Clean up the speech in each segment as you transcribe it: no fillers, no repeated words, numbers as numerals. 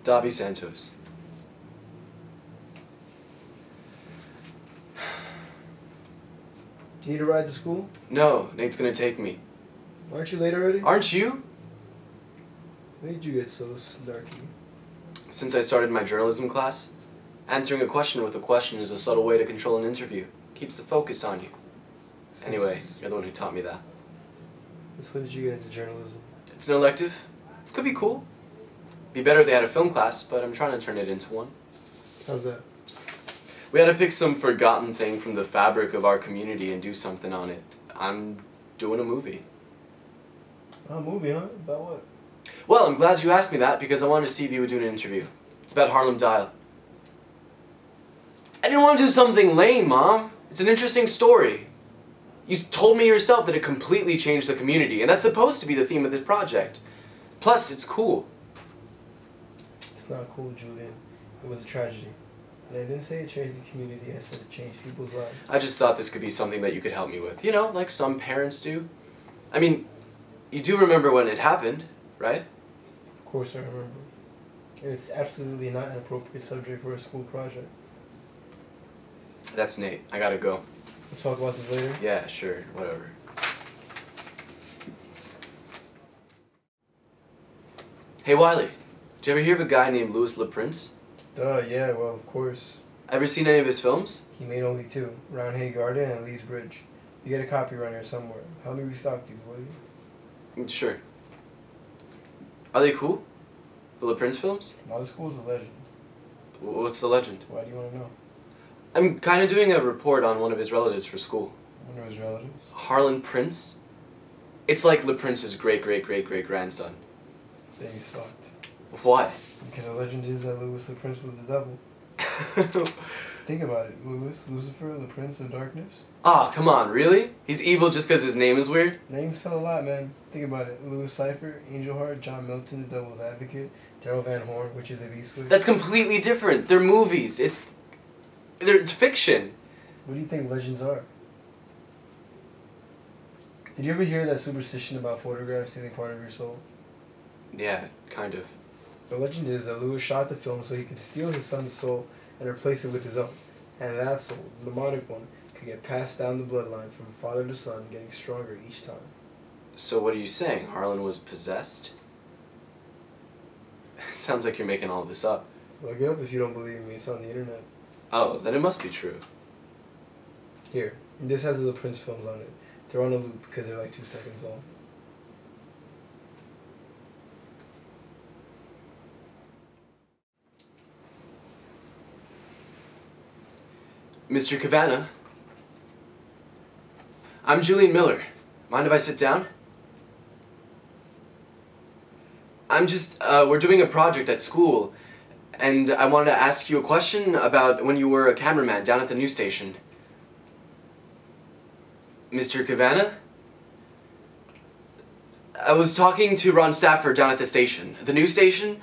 Davi Santos. Do you need a ride to school? No, Nate's gonna take me. Aren't you late already? Aren't you? When did you get so snarky? Since I started my journalism class, answering a question with a question is a subtle way to control an interview. Keeps the focus on you. Anyway, you're the one who taught me that. Since when did you get into journalism? It's an elective. Could be cool. Be better if they had a film class, but I'm trying to turn it into one. How's that? We had to pick some forgotten thing from the fabric of our community and do something on it. I'm doing a movie. Oh, a movie, huh? About what? Well, I'm glad you asked me that because I wanted to see if you would do an interview. It's about Harlem Dial. I didn't want to do something lame, Mom. It's an interesting story. You told me yourself that it completely changed the community, and that's supposed to be the theme of this project. Plus, it's cool. It's not cool, Julian. It was a tragedy. And I didn't say it changed the community, I said it changed people's lives. I just thought this could be something that you could help me with. You know, like some parents do. I mean, you do remember when it happened, right? Of course I remember. And it's absolutely not an appropriate subject for a school project. That's Nate. I gotta go. We'll talk about this later? Yeah, sure. Whatever. Hey, Wiley. Did you ever hear of a guy named Louis LaPrince? Duh, yeah, well, of course. Ever seen any of his films? He made only two, Round Hay Garden and Lee's Bridge. You get a copy around here somewhere. Help me restock these, will you? Sure. Are they cool? The LaPrince films? Now the school's a legend. What's the legend? Why do you want to know? I'm kind of doing a report on one of his relatives for school. One of his relatives? Harlan Prince. It's like LaPrince's great-great-great-great-grandson. Then he's fucked. Why? Because the legend is that Louis the Prince was the devil. Think about it. Louis, Lucifer, the Prince of Darkness. Ah, come on, really? He's evil just because his name is weird? Names tell a lot, man. Think about it. Louis Cypher, Angel Heart, John Milton, the Devil's Advocate, Daryl Van Horn, Witches of Eastwick. That's completely different. They're movies. It's fiction. What do you think legends are? Did you ever hear that superstition about photographs stealing part of your soul? Yeah, kind of. The legend is that Louis shot the film so he could steal his son's soul and replace it with his own. And that soul, the mnemonic one, could get passed down the bloodline from father to son, getting stronger each time. So what are you saying? Harlan was possessed? It sounds like you're making all of this up. Look it up if you don't believe me. It's on the internet. Oh, then it must be true. Here, this has the Prince films on it. They're on a loop because they're like 2 seconds long. Mr. Cavanagh? I'm Julian Miller. Mind if I sit down? We're doing a project at school, and I wanted to ask you a question about when you were a cameraman down at the news station. Mr. Cavanagh? I was talking to Ron Stafford down at the station, the news station,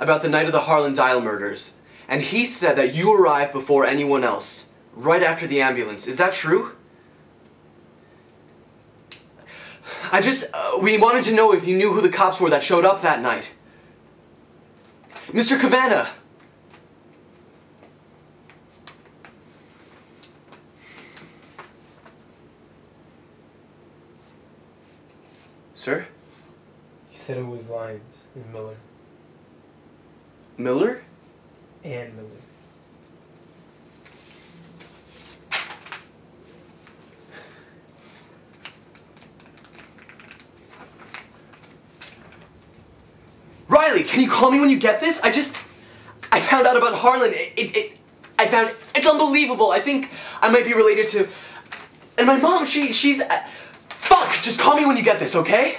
about the night of the Harlan Dial murders, and he said that you arrived before anyone else, right after the ambulance. Is that true? We wanted to know if you knew who the cops were that showed up that night. Mr. Cavanagh! Sir? He said it was Lyons and Miller. Miller? And Miller. Riley, can you call me when you get this? I found out about Harlan. It's unbelievable. I think I might be related to, and my mom, she's, fuck, just call me when you get this, okay?